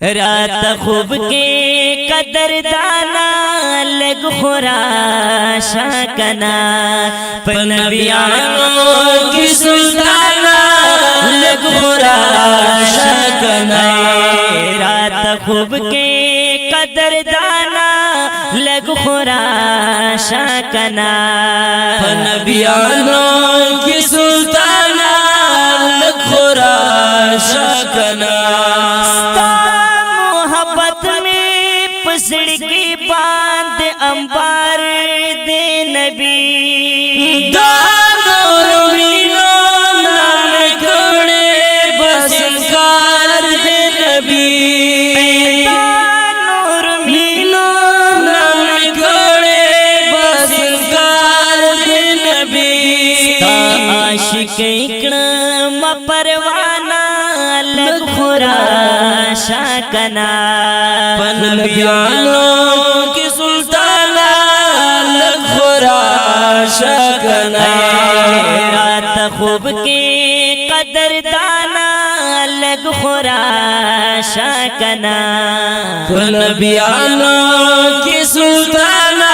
रात खूब के कदर दाना लग खुराशा कना नबियानों की सुल्ताना लग खुराशा कना। रात खूब के कदर दाना लग खुराशा कना नबियानों की सुल्ताना लग खुराशा कना। सिड़की बांध अंबार दे नबी दानोर मीनो नाम कोड़े बसंकार दे नबी दानोर मीनो नाम कोड़े बसंकार दे नबी। आशिक इकड़म परवाना लग खुराशा कना नबियानों की सुल्ताना लग खुराशा कना। रात खूब के कदर दाना लग खुराशा कना नबियानों की सुल्ताना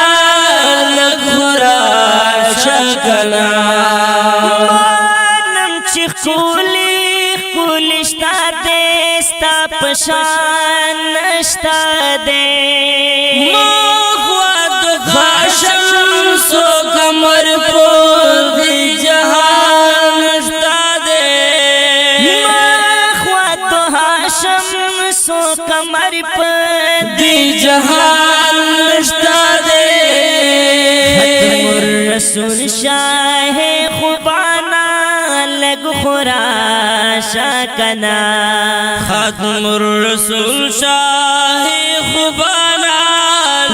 लग खुराशा कना। कुलिश्ता देस्ता पशान नश्ता दे मोहवत खाशम सो कमर पोद जहान नश्ता दे मोहवत हाशम सो कमर पोद जहान नश्ता दे। खत्मुर रसूल शाह खुबाना लग खुराशा कना खत्मुर रसूल शाह खुबाना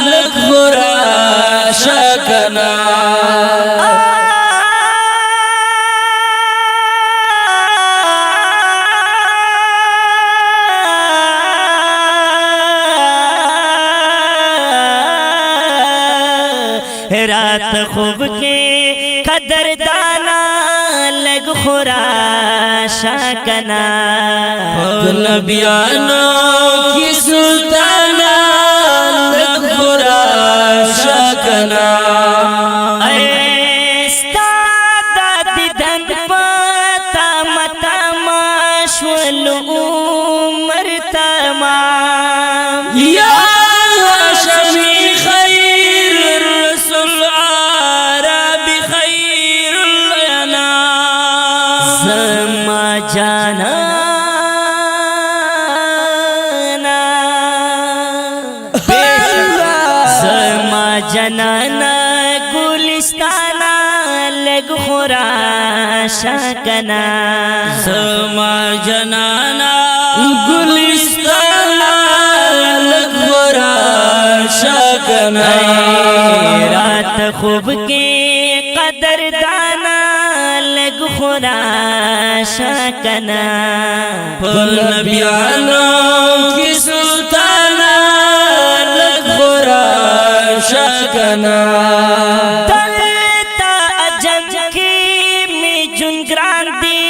लग खुराशा कना। रात खूब के कदर दाना लग खुराशा कना नबियानों की सुल्ताना लग खुराशा कना। दादी धन पता मता माशवल उमर तमाम या शमी खैर रसूल आरबी खैर समा जाना समा जनाना गुलिस्ताना लग खुराशा कना समा जनाना गुलिस्ताना लग खुराशा कना। रात खूब के कदर दाना लग खुराशा कना नबियानों की सुल्ताना लग खुराशा कना। तलता अजम की में जुनग्रांदी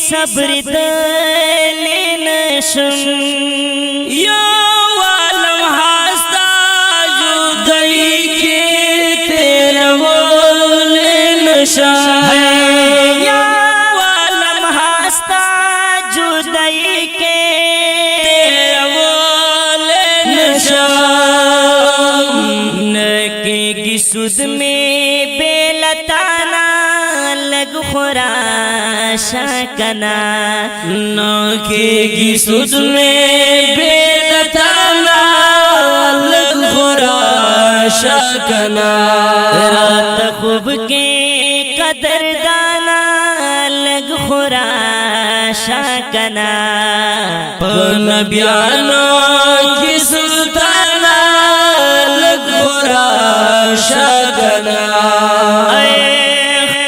सब्र दलेन शुम यो वालम हास्ता जुदाई के तेरा बोलेन शाह या वालम हास्ता जुदाई के तेरा बोलेन शाह। न के सुध में बेलताना लग खुराशा कना न के सुध में बेलताना लग खुराशा कना। रात खूब के कदर दाना लग खुराशा कना नबियानों की सुल्ताना लग खुराशा कना।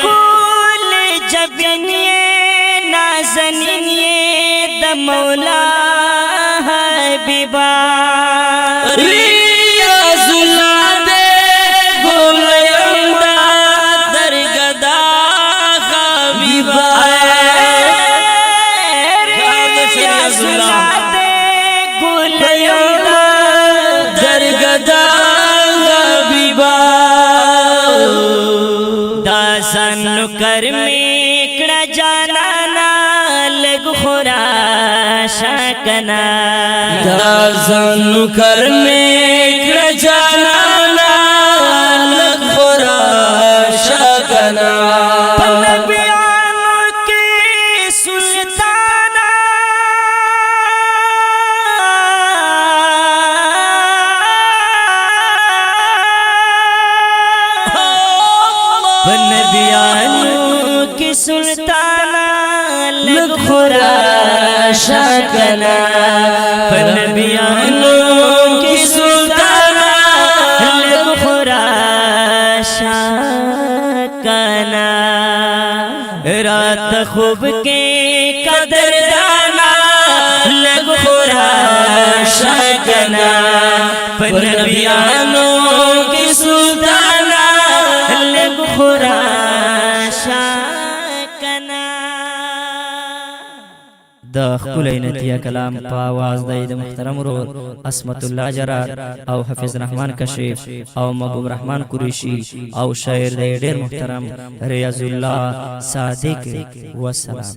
कुल जबनिए नाज़निए द मौला हबीबा गुल کرمی کڑا جانانا لگ خورا شاکنا دا زن کرمی کڑا جانانا لگ خورا شاکنا نبیانو کی سلطانا نبیانو کی سلطانا لگ خورا شاکنا نبیانو کی سلطانا لگ خورا شاکنا رات خوب کے قدر دانا لگ خورا شاکنا نبیانو کی سلطانا لگ خورا شاکنا دا خپل عینتیه کلام په आवाज د محترم ورور عصمت الله جرار او حافظ رحمان کشیف او محبوب رحمان قریشی او شاعر د ډیر محترم ریاض الله صادق والسلام.